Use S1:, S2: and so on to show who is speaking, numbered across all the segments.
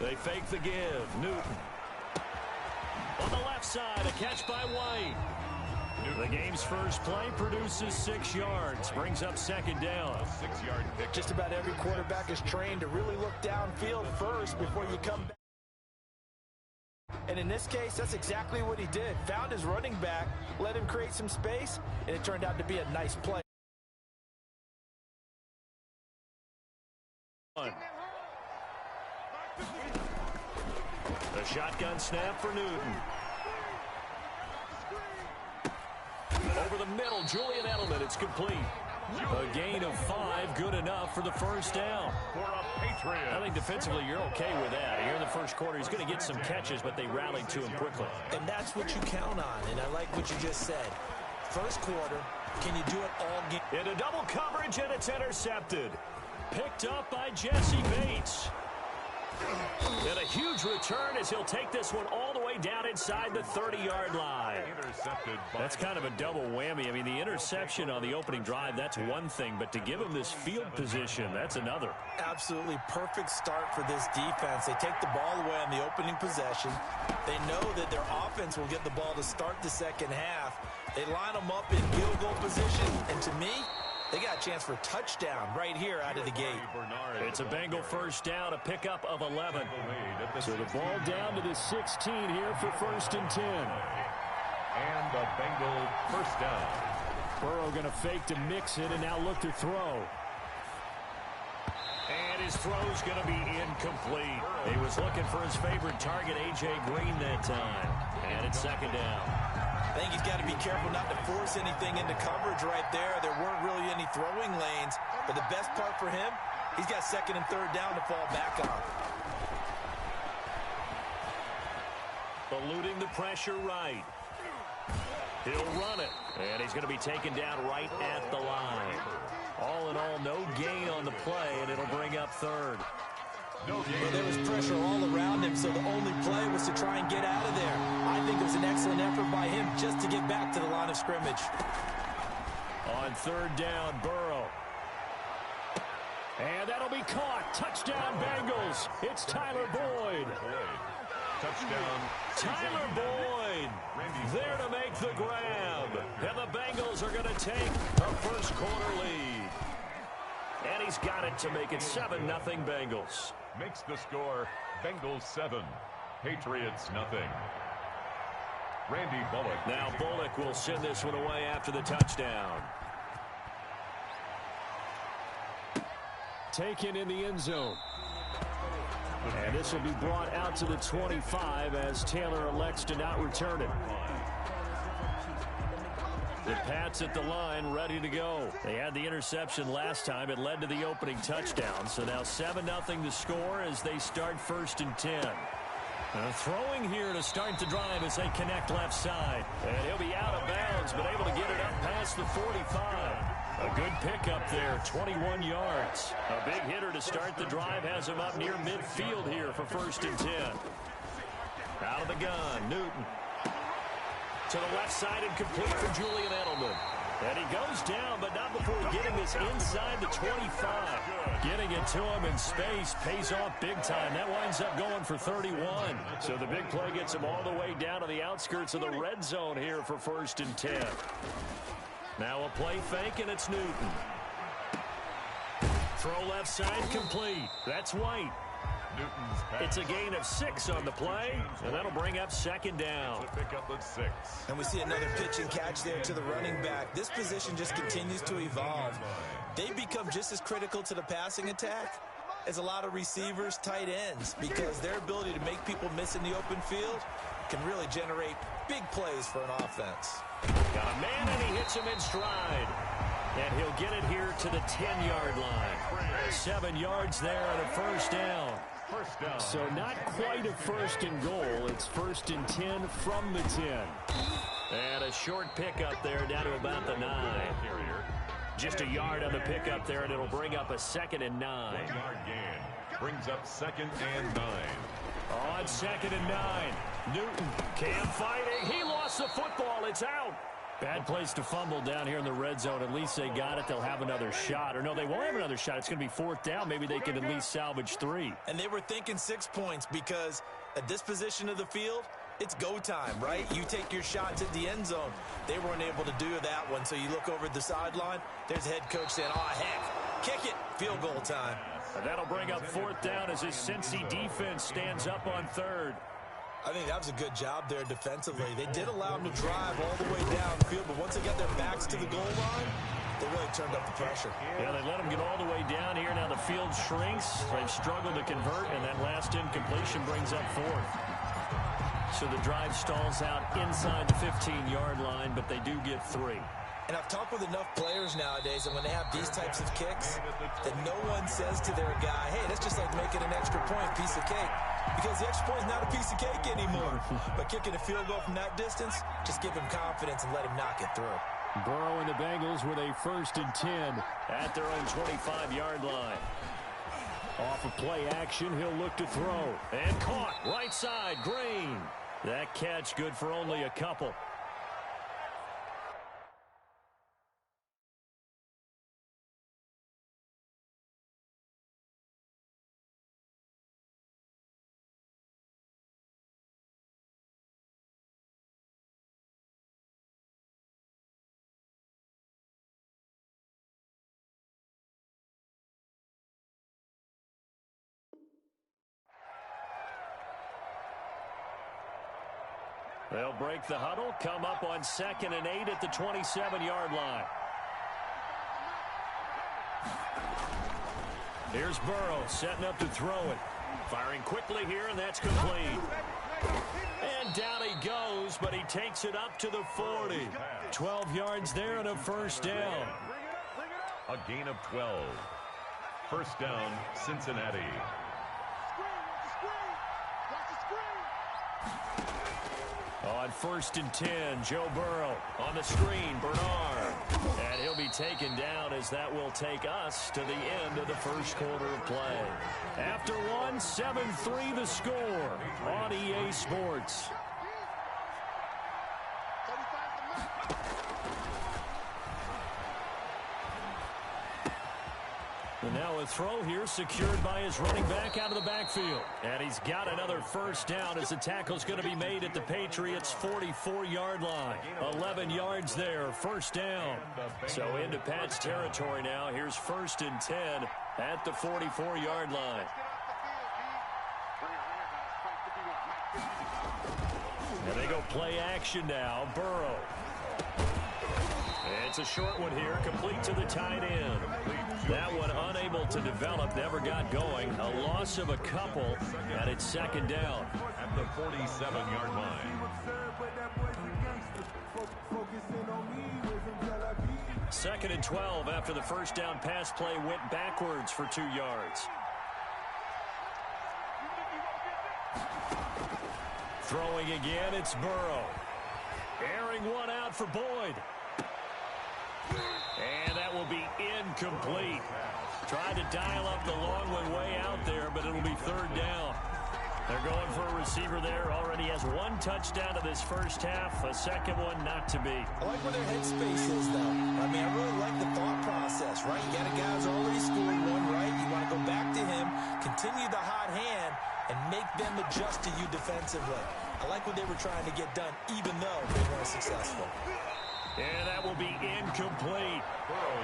S1: They fake the give. Newton. On the left side, a catch by White. The game's first play produces 6 yards. Brings up second down.
S2: 6-yard pick.
S3: Just about every quarterback is trained to really look downfield first before you come back. And in this case, that's exactly what he did. Found his running back, let him create some space, and it turned out to be a nice play.
S1: The shotgun snap for Newton. Over the middle, Julian Edelman. It's complete. A gain of 5, good enough for the first down.
S2: For a Patriot.
S1: I think defensively you're okay with that. Here in the first quarter, he's going to get some catches, but they rallied to him quickly.
S3: And that's what you count on, and I like what you just said. First quarter, can you do it all game?
S1: Into double coverage, and it's intercepted. Picked up by Jesse Bates. And a huge return as he'll take this one all the way down inside the 30-yard line.
S2: Intercepted.
S1: That's kind of a double whammy. I mean, the interception on the opening drive, that's one thing, but to give him this field position, that's another.
S3: Absolutely perfect start for this defense. They take the ball away on the opening possession. They know that their offense will get the ball to start the second half. They line them up in field goal position, and to me, they got a chance for touchdown right here out of the gate.
S1: It's a Bengal first down, a pickup of 11. So the ball down to the 16 here for 1st and 10.
S2: And a Bengal first down.
S1: Burrow going to fake to mix it and now look to throw. And his throw's going to be incomplete. He was looking for his favorite target, A.J. Green, that time. And it's second down.
S3: I think he's got to be careful not to force anything into coverage right there. There weren't really any throwing lanes. But the best part for him, he's got 2nd and 3rd down to fall back on.
S1: Eluding the pressure right. He'll run it. And he's going to be taken down right at the line. All in all, no gain on the play, and it'll bring up 3rd.
S3: Well, there was pressure all around him, so the only play was to try and get out of there. I think it was an excellent effort by him just to get back to the line of scrimmage.
S1: On 3rd down, Burrow. And that'll be caught. Touchdown, Bengals. It's Tyler Boyd.
S2: Touchdown.
S1: Tyler Boyd there to make the grab. And the Bengals are going to take a first quarter lead. And he's got it to make it 7-0 Bengals.
S2: Makes the score Bengals 7, Patriots nothing. Randy Bullock.
S1: Now Bullock will send this one away after the touchdown. Taken in the end zone. And this will be brought out to the 25 as Taylor elects to not return it. The Pats at the line, ready to go. They had the interception last time. It led to the opening touchdown. So now 7-0 the score as they start 1st and 10. Throwing here to start the drive as they connect left side. And he'll be out of bounds, but able to get it up past the 45. A good pickup there, 21 yards. A big hitter to start the drive has him up near midfield here for 1st and 10. Out of the gun, Newton. To the left side and complete for Julian Edelman. And he goes down, but not before getting this inside the 25. Getting it to him in space pays off big time. That winds up going for 31. So the big play gets him all the way down to the outskirts of the red zone here for 1st and 10. Now a play fake, and it's Newton. Throw left side complete. That's White. It's a gain of 6 on the play, and that'll bring up 2nd down.
S2: Pick up at 6.
S3: And we see another pitch and catch there to the running back. This position just continues to evolve. They become just as critical to the passing attack as a lot of receivers, tight ends, because their ability to make people miss in the open field can really generate big plays for an offense.
S1: Got a man, and he hits him in stride. And he'll get it here to the 10-yard line. 7 yards there and a first down. So not quite a 1st and goal. It's 1st and 10 from the 10. And a short pickup there down to about the 9. Just a yard on the pickup there, and it'll bring up a 2nd and 9.
S2: 1-yard gain. Brings up 2nd and 9.
S1: On 2nd and 9. Newton, Cam fighting. He lost the football. It's out. Bad place to fumble down here in the red zone. At least they got it. They'll have another shot. Or no, they won't have another shot. It's going to be fourth down. Maybe they can at least salvage 3.
S3: And they were thinking 6 points because at this position of the field, it's go time, right? You take your shots at the end zone. They weren't able to do that one, so you look over at the sideline. There's the head coach saying, oh, heck, kick it, field goal time.
S1: And that'll bring up fourth down as his Cincy defense stands up on third.
S3: I think that was a good job there defensively. They did allow them to drive all the way down the field, but once they got their backs to the goal line, they really turned up the pressure.
S1: Yeah, they let them get all the way down here. Now the field shrinks. They've struggled to convert, and that last incompletion brings up fourth. So the drive stalls out inside the 15-yard line, but they do get 3.
S3: And I've talked with enough players nowadays, and when they have these types of kicks, that no one says to their guy, hey, that's just like making an extra point, piece of cake. Because the extra point is not a piece of cake anymore. But kicking a field goal from that distance, just give him confidence and let him knock it through.
S1: Burrow and the Bengals with a 1st and 10 at their own 25-yard line. Off of play action, he'll look to throw. And caught, right side, Green. That catch good for only a couple. They'll break the huddle, come up on 2nd and 8 at the 27-yard line. Here's Burrow setting up to throw it. Firing quickly here, and that's complete. And down he goes, but he takes it up to the 40. 12 yards there and a 1st down.
S2: A gain of 12. 1st down, Cincinnati.
S1: On 1st and 10, Joe Burrow on the screen, Bernard. And he'll be taken down as that will take us to the end of the 1st quarter of play. After one, 7-3 the score on EA Sports. And now a throw here secured by his running back out of the backfield. And he's got another 1st down as the tackle's going to be made at the Patriots' 44-yard line. 11 yards there, 1st down. So into Pat's territory now. Here's 1st and 10 at the 44-yard line. And they go play action now. Burrow. It's a short one here, complete to the tight end. That one unable to develop, never got going. A loss of a couple, and it's 2nd down.
S2: At the 47-yard line.
S1: 2nd and 12 after the 1st down pass play went backwards for 2 yards. Throwing again, it's Burrow. Airing one out for Boyd. And that will be incomplete. Tried to dial up the long one way out there, but it'll be 3rd down. They're going for a receiver there. Already has 1 touchdown to this 1st half. A 2nd one not to be.
S3: I like where their headspace is, though. I mean, I really like the thought process, right? You got a guy who's already scored one, right? You want to go back to him, continue the hot hand, and make them adjust to you defensively. I like what they were trying to get done, even though they weren't successful.
S1: And that will be incomplete.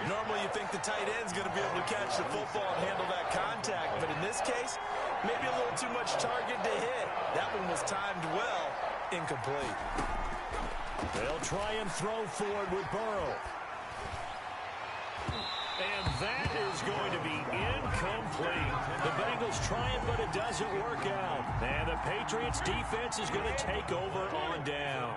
S3: Normally you think the tight end's going to be able to catch the football and handle that contact, but in this case, maybe a little too much target to hit. That one was timed well, incomplete.
S1: They'll try and throw forward with Burrow. And that is going to be incomplete. The Bengals try it, but it doesn't work out. And the Patriots defense is going to take over on down.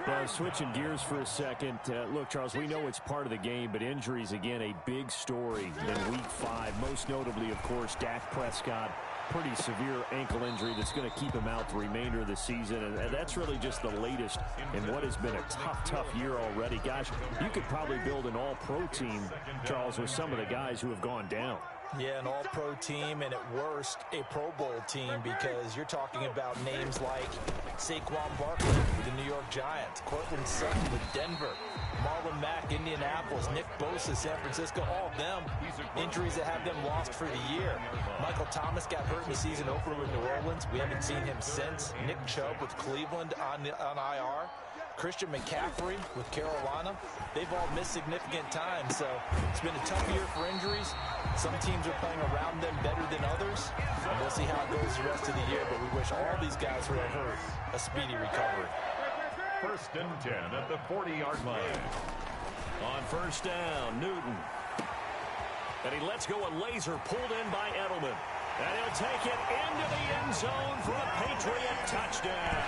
S1: Well, switching gears for a second. Look, Charles, we know it's part of the game, but injuries, again, a big story in Week 5. Most notably, of course, Dak Prescott. Pretty severe ankle injury that's going to keep him out the remainder of the season. And that's really just the latest in what has been a tough year already. Gosh, you could probably build an all-pro team, Charles, with some of the guys who have gone down.
S3: Yeah, an all-pro team, and at worst, a Pro Bowl team, because you're talking about names like Saquon Barkley with the New York Giants, Cortland Sutton with Denver, Indianapolis, Nick Bosa, San Francisco, all of them injuries that have them lost for the year. Michael Thomas got hurt in the season opener with New Orleans. We haven't seen him since. Nick Chubb with Cleveland on IR. Christian McCaffrey with Carolina. They've all missed significant time, so it's been a tough year for injuries. Some teams are playing around them better than others, and we'll see how it goes the rest of the year, but we wish all these guys who are hurt a speedy recovery.
S2: 1st and 10 at the 40-yard line.
S1: On 1st down, Newton. And he lets go a laser pulled in by Edelman. And he'll take it into the end zone for a Patriot touchdown.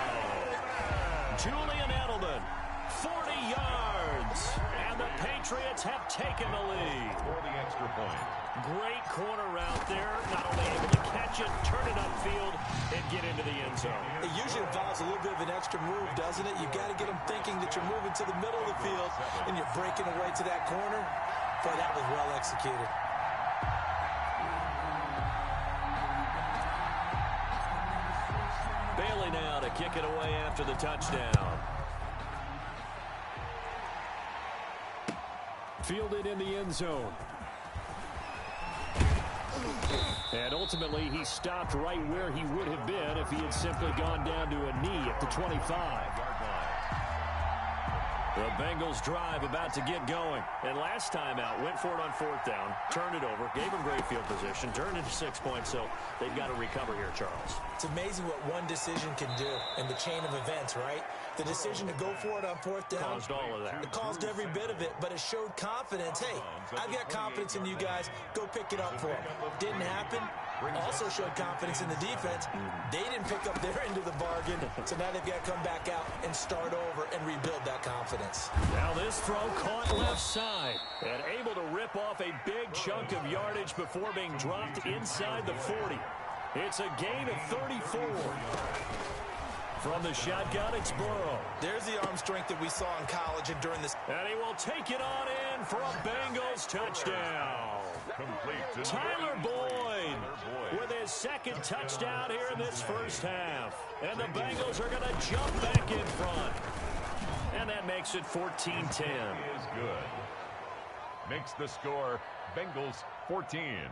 S1: Julian Edelman, 40 yards, and the Patriots have taken the lead.
S2: For the extra point.
S1: Great corner route there, not only able to catch it, turn it upfield, and get into the end zone.
S3: It usually involves a little bit of an extra move, doesn't it? You've got to get them thinking that you're moving to the middle of the field, and you're breaking away to that corner. Boy, that was well executed.
S1: Bailey now to kick it away after the touchdown. Fielded in the end zone. And ultimately, he stopped right where he would have been if he had simply gone down to a knee at the 25. The Bengals drive about to get going. And last time out, went for it on 4th down, turned it over, gave him great field position, turned into 6 points, so they've got to recover here, Charles.
S3: It's amazing what one decision can do in the chain of events, right? The decision to go for it on 4th down.
S1: Caused all of that.
S3: It caused every bit of it, but it showed confidence. Hey, I've got confidence in you guys. Go pick it up for them. Didn't happen. Also showed confidence in the defense. They didn't pick up their end of the bargain, so now they've got to come back out and start over and rebuild that confidence.
S1: Now this throw caught left side and able to rip off a big chunk of yardage before being dropped inside the 40. It's a gain of 34. From the shotgun, it's Burrow.
S3: There's the arm strength that we saw in college and during this.
S1: And he will take it on in for a Bengals touchdown. Tyler Boyd with his 2nd touchdown here in this first half. And the Bengals are going to jump back in front. And that makes it 14-10.
S2: Is good. Makes the score Bengals 14,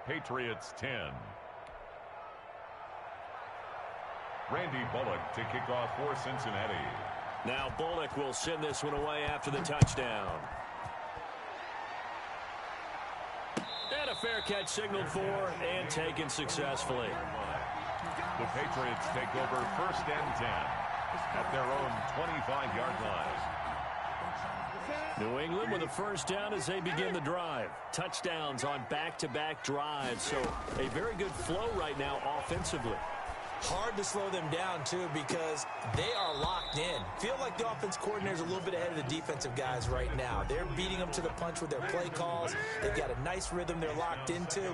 S2: Patriots 10. Randy Bullock to kick off for Cincinnati.
S1: Now Bullock will send this one away after the touchdown. And a fair catch signaled for and taken successfully.
S2: The Patriots take over 1st and 10 at their own 25-yard line.
S1: New England with a 1st down as they begin the drive. Touchdowns on back-to-back drives, so a very good flow right now offensively.
S3: Hard to slow them down, too, because they are locked in. Feel like the offense coordinator is a little bit ahead of the defensive guys right now. They're beating them to the punch with their play calls. They've got a nice rhythm they're locked into.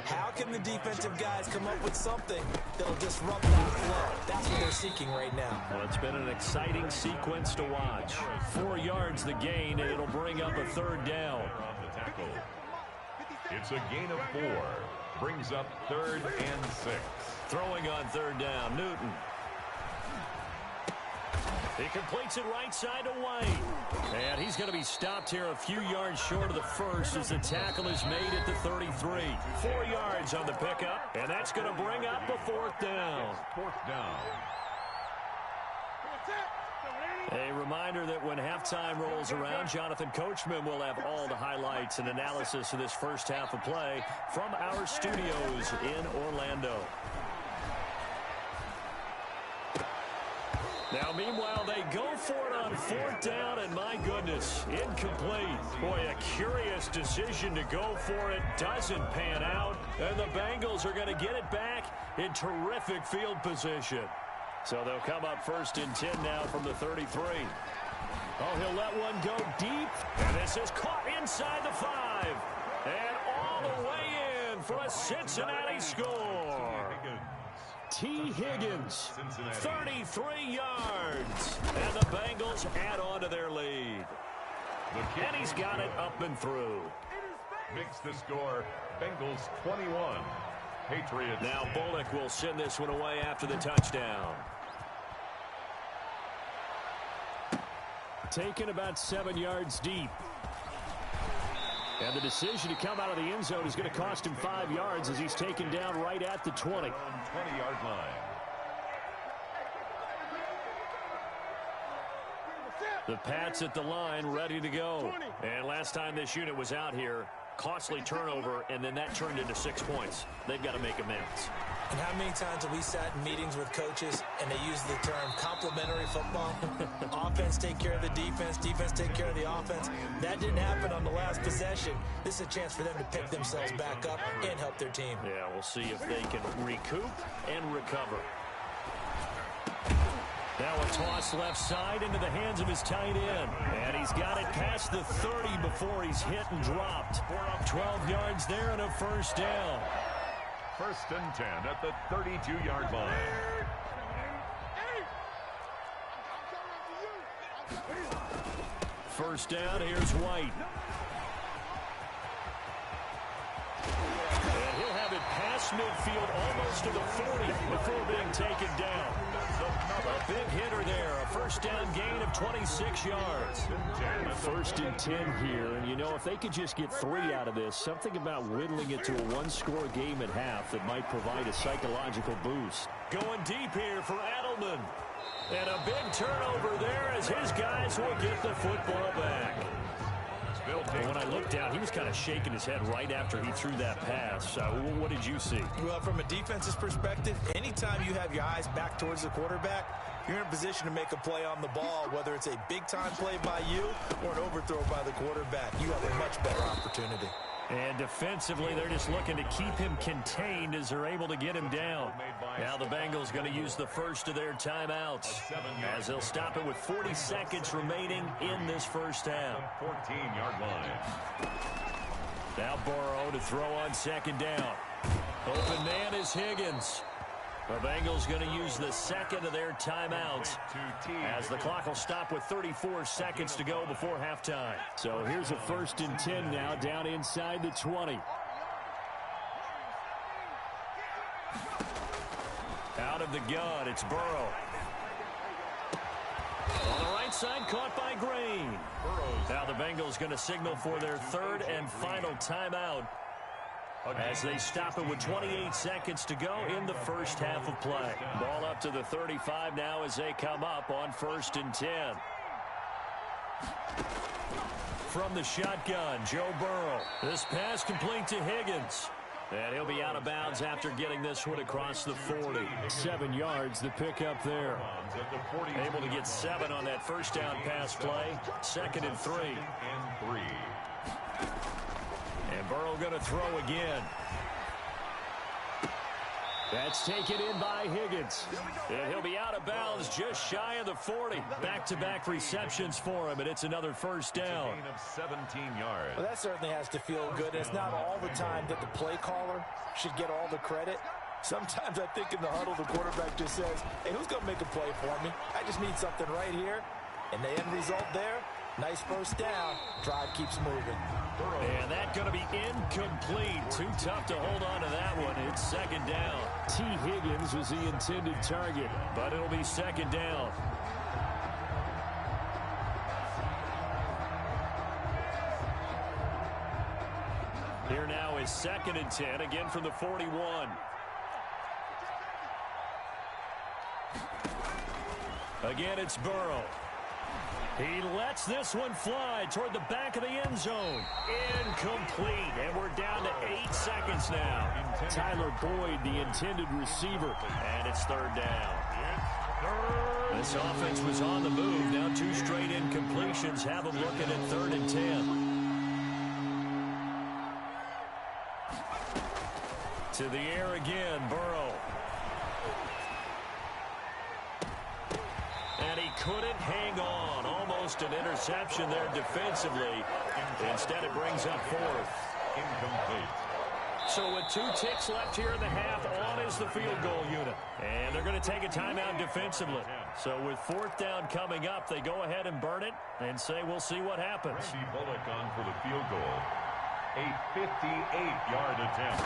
S3: How can the defensive guys come up with something that'll disrupt that flow? That's what they're seeking right now.
S1: Well, it's been an exciting sequence to watch. 4 yards the gain, and it'll bring up a 3rd down.
S2: It's a gain of 4. Brings up 3rd and 6.
S1: Throwing on 3rd down, Newton. He completes it right side to White. And he's going to be stopped here a few yards short of the first as the tackle is made at the 33. 4 yards on the pickup, and that's going to bring up a 4th down.
S2: 4th down.
S1: A reminder that when halftime rolls around, Jonathan Coachman will have all the highlights and analysis of this first half of play from our studios in Orlando. Now, meanwhile, they go for it on 4th down, and my goodness, incomplete. Boy, a curious decision to go for it. Doesn't pan out, and the Bengals are going to get it back in terrific field position. So they'll come up 1st and 10 now from the 33. Oh, he'll let one go deep, and this is caught inside the 5. And all the way in for a Cincinnati score. T. Higgins, 33 yards, and the Bengals add on to their lead. And he's got it up and through.
S2: Makes the score Bengals 21, Patriots.
S1: Now Bullock will send this one away after the touchdown. Taken about 7 yards deep. And the decision to come out of the end zone is going to cost him 5 yards as he's taken down right at the 20.
S2: 20-yard line.
S1: The Pats at the line, ready to go. And last time this unit was out here, costly turnover, and then that turned into 6 points. They've got to make amends.
S3: And how many times have we sat in meetings with coaches and they use the term complementary football? Offense take care of the defense, defense take care of the offense. That didn't happen on the last possession. This is a chance for them to pick themselves back up and help their team.
S1: Yeah, we'll see if they can recoup and recover. Now a toss left side into the hands of his tight end. And he's got it past the 30 before he's hit and dropped. 12 yards there and a first down.
S2: First and 10 at the 32-yard line.
S1: First down, here's White. And he'll have it past midfield almost to the 40 before being taken down. A big hitter there, a first down gain of 26 yards. First and 10 here, and you know, if they could just get 3 out of this, something about whittling it to a one-score game at half that might provide a psychological boost. Going deep here for Edelman. And a big turnover there as his guys will get the football back. And when I looked down, he was kind of shaking his head right after he threw that pass. What did you see?
S3: Well, from a defense's perspective, anytime you have your eyes back towards the quarterback, you're in a position to make a play on the ball, whether it's a big-time play by you or an overthrow by the quarterback. You have a much better opportunity.
S1: And defensively, they're just looking to keep him contained as they're able to get him down. Now the Bengals going to use the first of their timeouts as they'll stop it with 40 seconds remaining in this first half.
S2: 14-yard line.
S1: Now Burrow to throw on second down. Open man is Higgins. The Bengals going to use the second of their timeouts as the clock will stop with 34 seconds to go before halftime. So here's a first and 10 now down inside the 20. Out of the gun, it's Burrow. On the right side, caught by Green. Now the Bengals going to signal for their third and final timeout as they stop it with 28 seconds to go in the first half of play. Ball up to the 35 now as they come up on first and 10. From the shotgun, Joe Burrow. This pass complete to Higgins. And he'll be out of bounds after getting this one across the 40. 7 yards, the pickup there. Able to get 7 on that first down pass play. Second and 3. And Burrow going to throw again. That's taken in by Higgins. And he'll be out of bounds just shy of the 40. Back-to-back receptions for him, and it's another first down.
S2: Gain of 17 yards.
S3: Well, that certainly has to feel good. It's not all the time that the play caller should get all the credit. Sometimes I think in the huddle, the quarterback just says, hey, who's going to make a play for me? I just need something right here. And the end result there, nice first down. Drive keeps moving.
S1: And that's going to be incomplete. Too tough to hold on to that one. It's second down. T. Higgins was the intended target, but it'll be second down. Here now is second and 10, again from the 41. Again, it's Burrow. He lets this one fly toward the back of the end zone. Incomplete, and we're down to 8 seconds now. Tyler Boyd, the intended receiver, and it's third down. This offense was on the move. Now 2 straight incompletions have them looking at third and 10. To the air again, Burrow. And he couldn't hang on. Almost an interception there defensively. Instead, it brings up fourth.
S2: Incomplete.
S1: So with 2 ticks left here in the half, on is the field goal unit. And they're going to take a timeout defensively. So with fourth down coming up, they go ahead and burn it and say, we'll see what happens.
S2: Randy Bullock on for the field goal. A 58-yard attempt.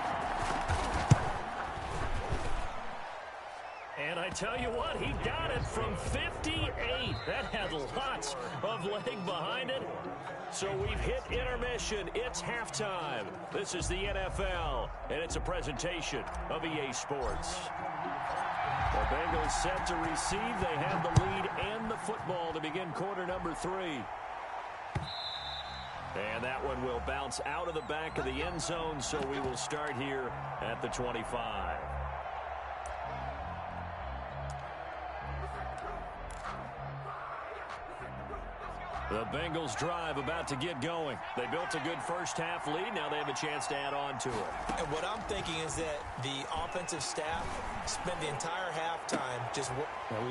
S1: And I tell you what, he got it from 58. That had lots of leg behind it. So we've hit intermission. It's halftime. This is the NFL, and it's a presentation of EA Sports. The Bengals set to receive. They have the lead and the football to begin quarter number 3. And that one will bounce out of the back of the end zone, so we will start here at the 25. The Bengals drive about to get going. They built a good first-half lead. Now they have a chance to add on to it.
S3: And what I'm thinking is that the offensive staff spent the entire halftime just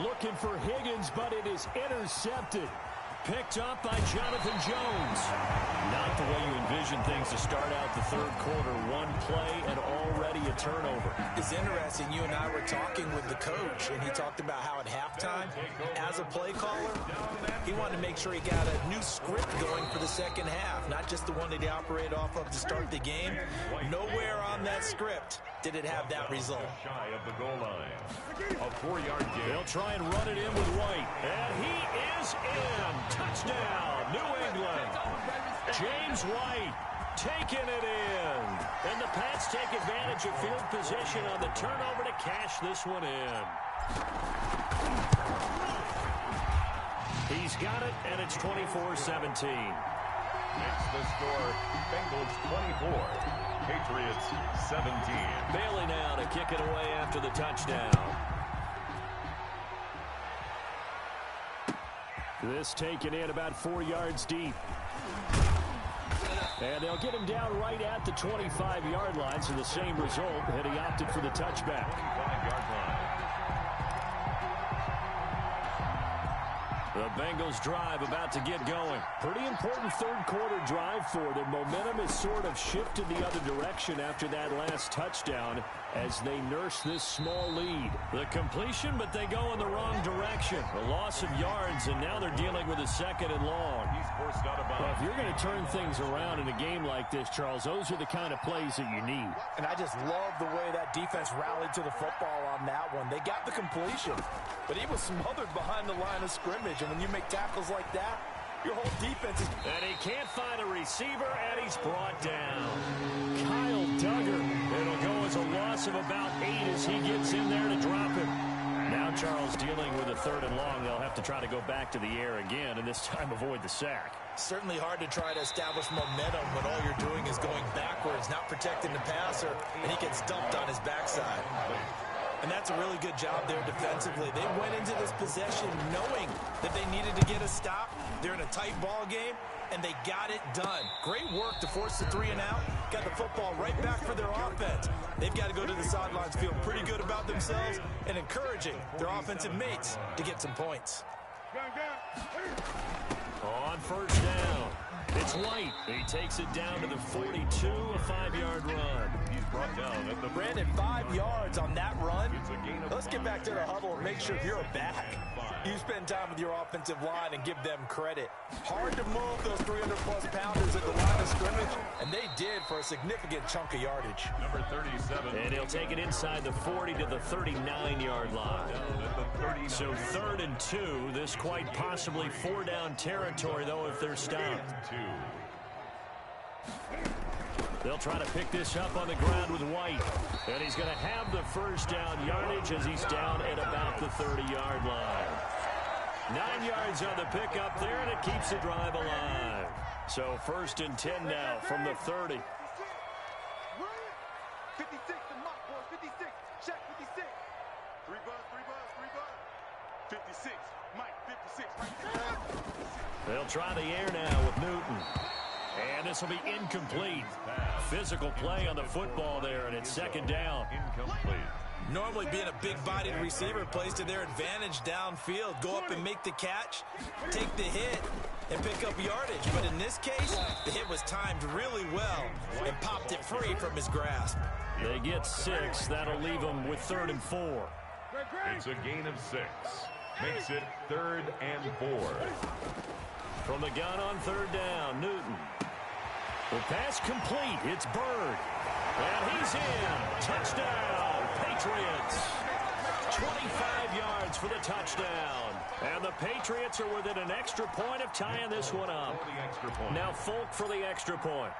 S1: looking for Higgins, but it is intercepted. Picked up by Jonathan Jones. Not the way you envision things to start out the third quarter. One play and already a turnover.
S3: It's interesting. You and I were talking with the coach, and he talked about how at halftime, as a play caller, he wanted to make sure he got a new script going for the second half, not just the one that he operated off of to start the game. Nowhere on that script did it have that result.
S2: Shy of the goal line. A 4-yard gain.
S1: They'll try and run it in with White. And he is in. Touchdown, New England. James White taking it in. And the Pats take advantage of field position on the turnover to cash this one in. He's got it, and it's 24-17.
S2: Makes the score Bengals 24, Patriots 17.
S1: Bailey now to kick it away after the touchdown. This taken in about 4 yards deep. And they'll get him down right at the 25-yard line, so the same result, and he opted for the touchback.
S2: 25-yard line.
S1: The Bengals drive about to get going. Pretty important third quarter drive for them. Momentum has sort of shifted the other direction after that last touchdown as they nurse this small lead. The completion, but they go in the wrong direction. A loss of yards, and now they're dealing with a second and long.
S2: He's forced out of bounds.
S1: Well, if you're going to turn things around in a game like this, Charles, those are the kind of plays that you need.
S3: And I just love the way that defense rallied to the football on that one. They got the completion, but he was smothered behind the line of scrimmage. And when you make tackles like that, your whole defense is...
S1: And he can't find a receiver, and he's brought down. Kyle Duggar. It'll go as a loss of about 8 as he gets in there to drop him. Now Charles dealing with a third and long. They'll have to try to go back to the air again, and this time avoid the sack.
S3: Certainly hard to try to establish momentum when all you're doing is going backwards, not protecting the passer, and he gets dumped on his backside. And that's a really good job there defensively. They went into this possession knowing that they needed to get a stop. They're in a tight ball game, and they got it done. Great work to force the 3 and out. Got the football right back for their offense. They've got to go to the sidelines feeling pretty good about themselves and encouraging their offensive mates to get some points.
S1: On first down, it's White. He takes it down to the 42, a 5-yard run.
S2: He's brought down at the...
S3: Brandon, 5 yards on that run. Let's get back to the huddle and make sure if you're a back, you spend time with your offensive line and give them credit. Hard to move those 300-plus pounders at the line of scrimmage, and they did for a significant chunk of yardage.
S2: Number 37.
S1: And he'll take it inside the 40 to the 39-yard line. So 3rd and 2. This quite possibly 4-down territory, though, if they're stopped. They'll try to pick this up on the ground with White. And he's going to have the first down yardage as he's down at about the 30-yard line. 9 yards on the pickup there, and it keeps the drive alive. So 1st and 10 now from the 30.
S4: 56, the mock boys, 56, check 56. 3 buzz, 56, Mike, 56, right.
S1: They'll try the air now with Newton. And this will be incomplete. Physical play on the football there, and it's 2nd down.
S2: Incomplete.
S3: Normally being a big-bodied receiver plays to their advantage downfield. Go up and make the catch, take the hit, and pick up yardage. But in this case, the hit was timed really well and popped it free from his grasp.
S1: They get 6. That'll leave them with 3rd and 4.
S2: It's a gain of 6. Makes it 3rd and 4.
S1: From the gun on 3rd down, Newton. The pass complete. It's Bird. And he's in. Touchdown, Patriots. 25 yards for the touchdown. And the Patriots are within an extra point of tying this one up. Now Folk for the extra point.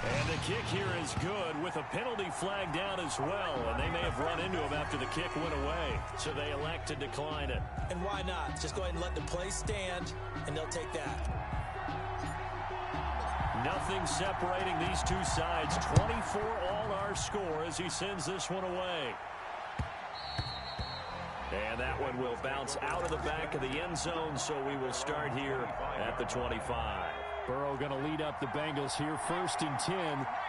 S1: And the kick here is good with a penalty flag down as well. And they may have run into him after the kick went away. So they elect to decline it.
S3: And why not? Just go ahead and let the play stand, and they'll take that.
S1: Nothing separating these two sides. 24 all our score as he sends this one away. And that one will bounce out of the back of the end zone, so we will start here at the 25. Burrow going to lead up the Bengals here, 1st and 10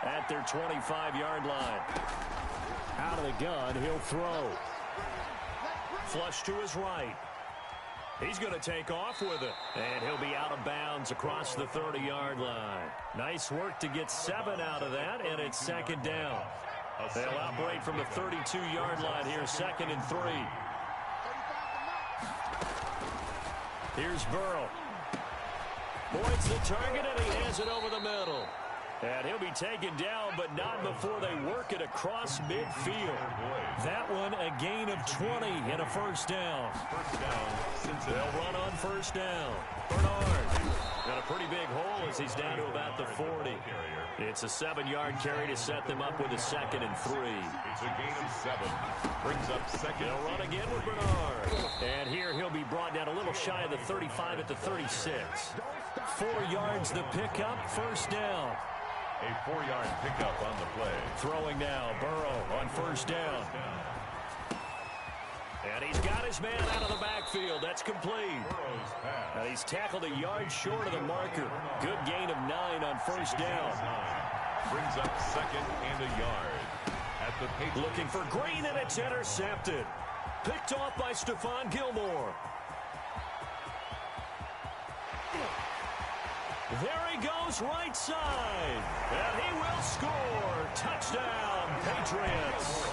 S1: at their 25-yard line. Out of the gun, he'll throw. Flush to his right. He's going to take off with it. And he'll be out of bounds across the 30-yard line. Nice work to get 7 out of that, and it's 2nd down. They'll operate from the 32-yard line here, 2nd and 3. Here's Burrow. Points the target, and he hands it over the middle. And he'll be taken down, but not before they work it across midfield. That one, a gain of 20 and a 1st down. They'll run on 1st down. Bernard got a pretty big hole as he's down to about the 40. It's a 7-yard carry to set them up with a 2nd and 3.
S2: It's a gain of 7. Brings up 2nd.
S1: They'll run again with Bernard. And here he'll be brought down a little shy of the 35 at the 36. 4 yards the pickup, 1st down.
S2: A 4-yard pickup on the play.
S1: Throwing now, Burrow on 1st down. And he's got his man out of the backfield. That's complete. And he's tackled a yard short of the marker. Good gain of 9 on 1st down.
S2: Brings up 2nd and a yard. At the Patriots.
S1: Looking for Green, and it's intercepted. Picked off by Stephon Gilmore. There he goes, right side. And he will score. Touchdown, Patriots.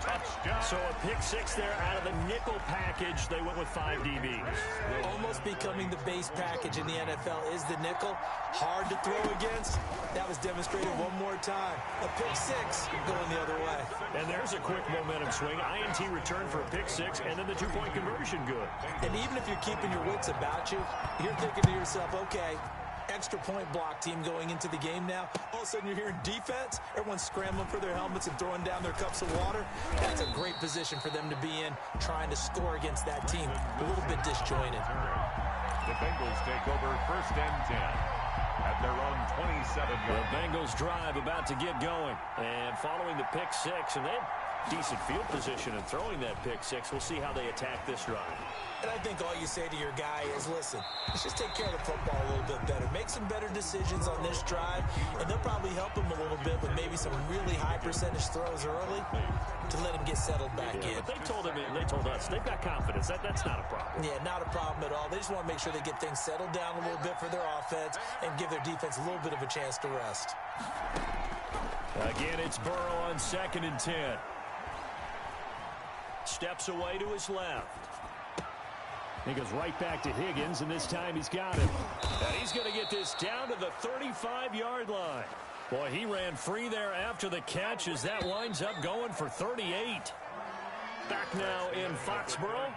S1: Touchdown. So a pick 6 there out of the nickel package. They went with 5 DBs.
S3: Almost becoming the base package in the NFL is the nickel. Hard to throw against. That was demonstrated one more time. A pick 6 going the other way.
S1: And there's a quick momentum swing. INT return for a pick 6, and then the 2-point conversion good.
S3: And even if you're keeping your wits about you, you're thinking to yourself, okay, extra point block team going into the game now. All of a sudden you're hearing defense. Everyone's scrambling for their helmets and throwing down their cups of water. That's a great position for them to be in, trying to score against that team. A little bit disjointed.
S2: The Bengals take over 1st and 10 at their own 27-yard.
S1: The Bengals drive about to get going. And following the pick 6, and they have decent field position in throwing that pick 6. We'll see how they attack this drive.
S3: And I think all you say to your guy is, listen, let's just take care of the football a little bit better. Make some better decisions on this drive, and they'll probably help him a little bit with maybe some really high percentage throws early to let him get settled back in.
S1: But they told us they've got confidence. That's not a problem.
S3: Yeah, not a problem at all. They just want to make sure they get things settled down a little bit for their offense and give their defense a little bit of a chance to rest.
S1: Again, it's Burrow on 2nd and 10. Steps away to his left. He goes right back to Higgins, and this time he's got him. And he's going to get this down to the 35-yard line. Boy, he ran free there after the catch as that winds up going for 38. Back now in Foxborough.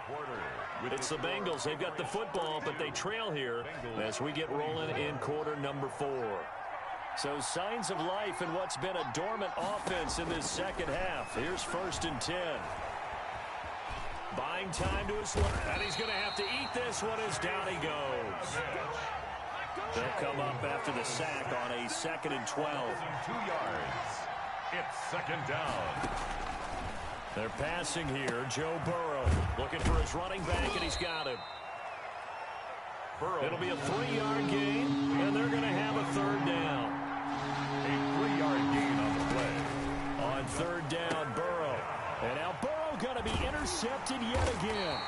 S1: It's the Bengals. They've got the football, but they trail here as we get rolling in quarter number 4. So signs of life in what's been a dormant offense in this second half. Here's 1st and 10. Buying time to his left, and he's going to have to eat this one as down he goes. They'll come up after the sack on a 2nd and 12.
S2: 2 yards. It's 2nd down.
S1: They're passing here. Joe Burrow looking for his running back, and he's got him. It'll be a 3-yard gain, and they're going to have a 3rd down.
S2: A 3-yard gain on the play.
S1: On 3rd down, Burrow. And now Burrow going to be intercepted yet again.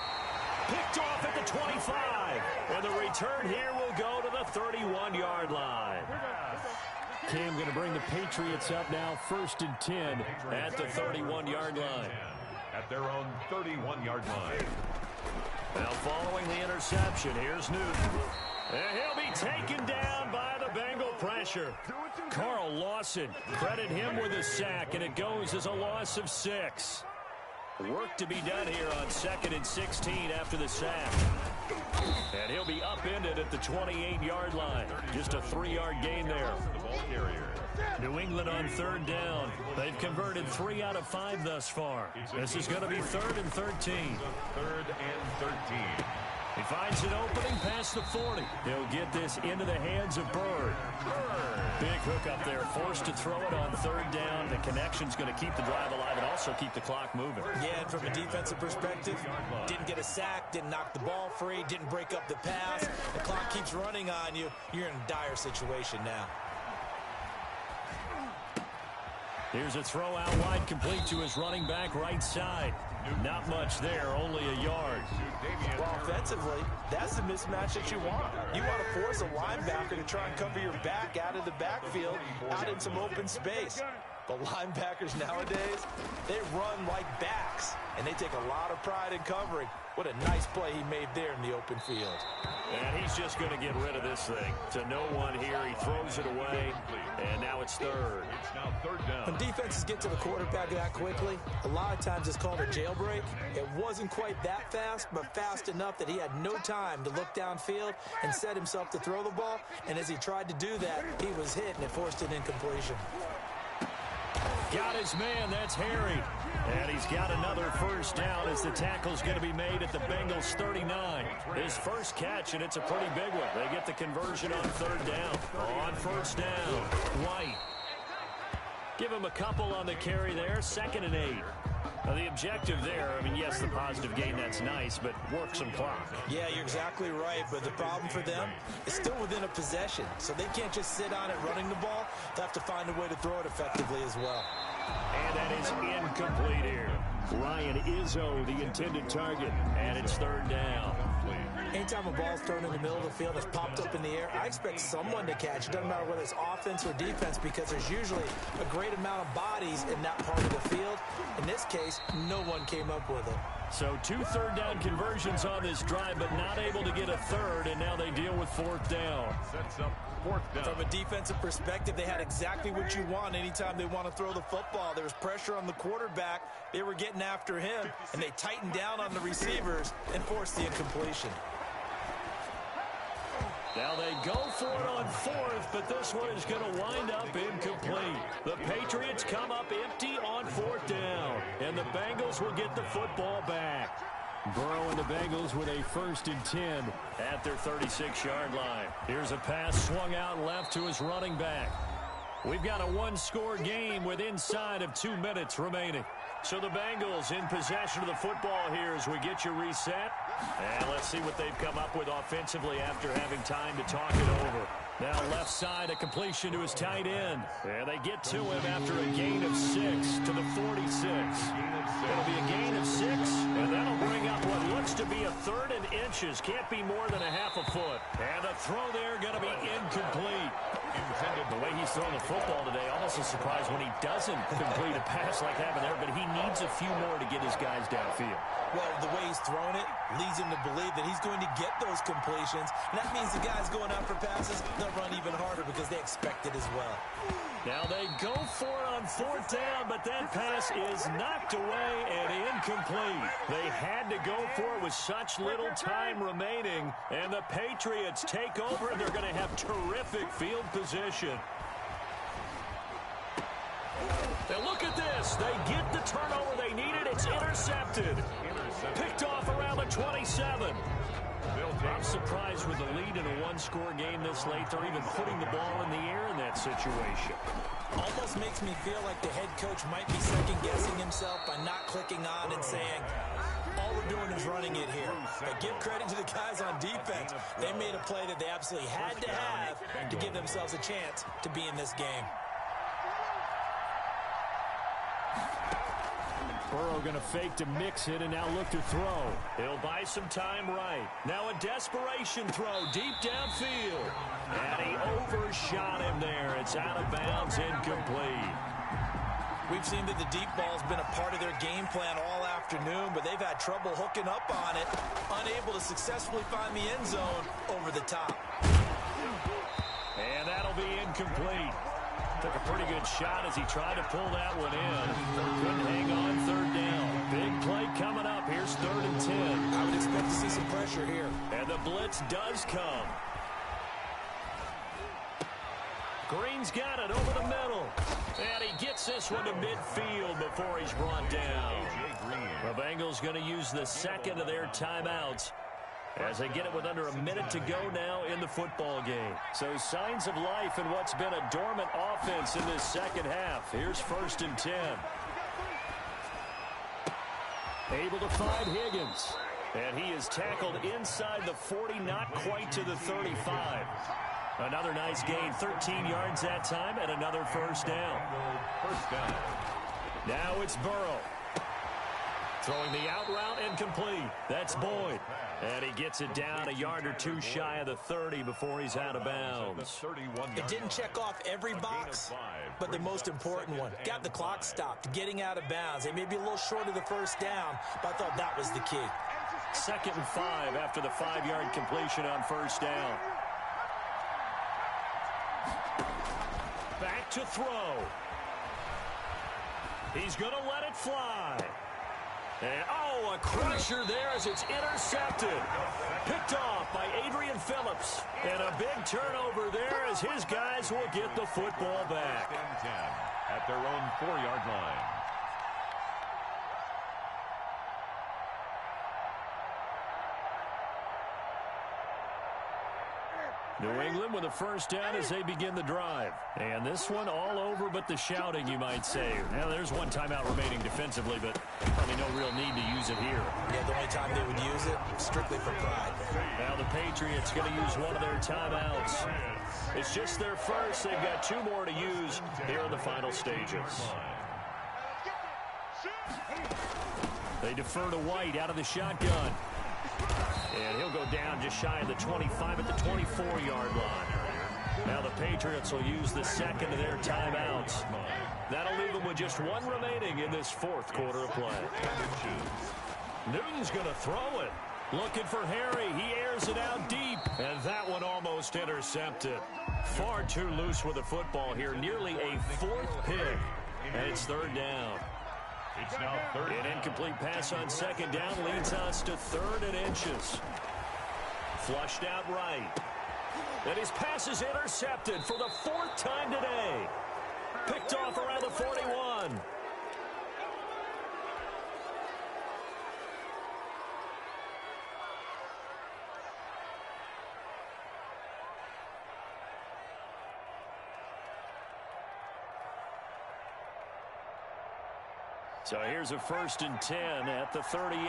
S1: Picked off at the 25. And the return here will go to the 31-yard line. Cam going to bring the Patriots up now 1st and 10 at the 31-yard line.
S2: At their own 31-yard line.
S1: Now following the interception. Here's Newton. And he'll be taken down by the Bengal pressure. Carl Lawson, credit him with a sack, and it goes as a loss of 6. Work to be done here on 2nd and 16 after the sack. And he'll be upended at the 28-yard line. Just a 3-yard gain there.
S2: The ball carrier.
S1: New England on 3rd down. They've converted 3 out of 5 thus far. This is going to be 3rd and 13.
S2: 3rd and 13.
S1: He finds an opening past the 40. He'll get this into the hands of Bird. Big hook up there, forced to throw it on 3rd down. The connection's going to keep the drive alive and also keep the clock moving.
S3: Yeah, and from a defensive perspective, didn't get a sack, didn't knock the ball free, didn't break up the pass. The clock keeps running on you. You're in a dire situation now.
S1: Here's a throw out wide, complete to his running back right side. Not much there, only a yard.
S3: Well, offensively, that's the mismatch that you want. You want to force a linebacker to try and cover your back out of the backfield, out in some open space. But linebackers nowadays, they run like backs, and they take a lot of pride in covering. What a nice play he made there in the open field.
S1: And he's just going to get rid of this thing. To no one here, he throws it away, and now it's 3rd.
S2: It's now 3rd down.
S3: When defenses get to the quarterback that quickly, a lot of times it's called a jailbreak. It wasn't quite that fast, but fast enough that he had no time to look downfield and set himself to throw the ball. And as he tried to do that, he was hit, and it forced an incompletion.
S1: Got his man, that's Harry. And he's got another 1st down as the tackle's going to be made at the Bengals 39. His first catch, and it's a pretty big one. They get the conversion on 3rd down. On 1st down, White. Give him a couple on the carry there, 2nd and 8. Now, the objective there, I mean, yes, the positive gain, that's nice, but work some clock.
S3: Yeah, you're exactly right, but the problem for them is still within a possession, so they can't just sit on it running the ball. They have to find a way to throw it effectively as well.
S1: And that is incomplete here. Ryan Izzo, the intended target, and it's 3rd down.
S3: Anytime a ball's thrown in the middle of the field, it's popped up in the air, I expect someone to catch. It doesn't matter whether it's offense or defense because there's usually a great amount of bodies in that part of the field. In this case, no one came up with it.
S1: So 2 3rd down conversions on this drive, but not able to get a 3rd, and now they deal with 4th down.
S2: Sets up 4th down.
S3: From a defensive perspective, they had exactly what you want anytime they want to throw the football. There was pressure on the quarterback. They were getting after him, and they tightened down on the receivers and forced the incompletion.
S1: Now they go for it on 4th, but this one is going to wind up incomplete. The Patriots come up empty on 4th down, and the Bengals will get the football back. Burrow and the Bengals with a 1st and 10 at their 36-yard line. Here's a pass swung out left to his running back. We've got a 1-score game with inside of 2 minutes remaining. So the Bengals in possession of the football here as we get you reset. And let's see what they've come up with offensively after having time to talk it over. Now left side, a completion to his tight end. And they get to him after a gain of 6 to the 46. It'll be a gain of 6, and that'll bring up what looks to be a 3rd and inches. Can't be more than a half a foot. And the throw there going to be incomplete. The way he's throwing the football today, almost a surprise when he doesn't complete a pass like having there, but he needs a few more to get his guys downfield.
S3: Well, the way he's thrown it leads him to believe that he's going to get those completions. And that means the guys going out for passes, they'll run even harder because they expect it as well.
S1: Now they go for it on 4th down, but that pass is knocked away and incomplete. They had to go for it with such little time remaining, and the Patriots take over, and they're going to have terrific field position. Now look at this. They get the turnover they needed. It's intercepted. Picked off around the 27. I'm surprised with the lead in a 1-score game this late. They're even putting the ball in the air in that situation.
S3: Almost makes me feel like the head coach might be second-guessing himself by not clicking on and saying, all we're doing is running it here. But give credit to the guys on defense. They made a play that they absolutely had to have to give themselves a chance to be in this game.
S1: Burrow going to fake to mix it and now look to throw. He'll buy some time right. Now a desperation throw deep downfield. And he overshot him there. It's out of bounds, incomplete.
S3: We've seen that the deep ball's been a part of their game plan all afternoon, but they've had trouble hooking up on it, unable to successfully find the end zone over the top.
S1: And that'll be incomplete. Took a pretty good shot as he tried to pull that one in. Couldn't hang on third down. Big play coming up. Here's 3rd and 10.
S3: I would expect to see some pressure here.
S1: And the blitz does come. Green's got it over the middle. And he gets this one to midfield before he's brought down. The Bengals going to use the second of their timeouts as they get it with under a minute to go now in the football game. So signs of life in what's been a dormant offense in this second half. Here's 1st and 10. Able to find Higgins. And he is tackled inside the 40, not quite to the 35. Another nice gain, 13 yards that time, and another first down.
S2: First down.
S1: Now it's Burrow. Throwing the out route and complete. That's Boyd. And he gets it down a yard or two shy of the 30 before he's out of bounds.
S3: It didn't check off every box, but the most important one. Got the clock stopped, getting out of bounds. They may be a little short of the first down, but I thought that was the key.
S1: 2nd and 5 after the 5-yard completion on first down. Back to throw. He's going to let it fly. And, oh, a crusher there as it's intercepted. Picked off by Adrian Phillips. And a big turnover there as his guys will get the football back.
S2: 10 at their own 4-yard line.
S1: New England with a first down as they begin the drive. And this one all over but the shouting, you might say. Now, there's one timeout remaining defensively, but probably no real need to use it here.
S3: Yeah, the only time they would use it, strictly for pride.
S1: Now the Patriots going to use one of their timeouts. It's just their first. They've got 2 more to use here in the final stages. They defer to White out of the shotgun. And he'll go down just shy of the 25 at the 24-yard line. Now the Patriots will use the second of their timeouts. That'll leave them with just 1 remaining in this 4th quarter of play. Newton's going to throw it. Looking for Harry. He airs it out deep. And that one almost intercepted. Far too loose with the football here. Nearly a 4th pick. And it's 3rd down.
S2: It's now 3rd down.
S1: An incomplete pass on 2nd down leads us to 3rd and inches. Flushed out right. And his pass is intercepted for the 4th time today. Picked off around the 41. So here's a 1st and 10 at the 38.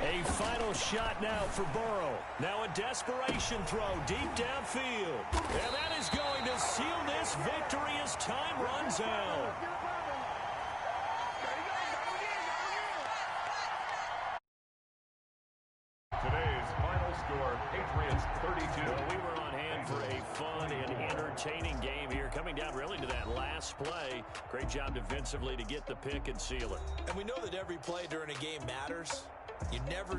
S1: A final shot now for Burrow. Now a desperation throw deep downfield. And that is going to seal this victory as time runs out.
S2: Today's final score, Patriots 32.
S1: Well, we were on hand for a fun and entertaining game here. Coming down really to that last play. Great job defensively to get the pick and seal it.
S3: And we know that every play during a game matters. You never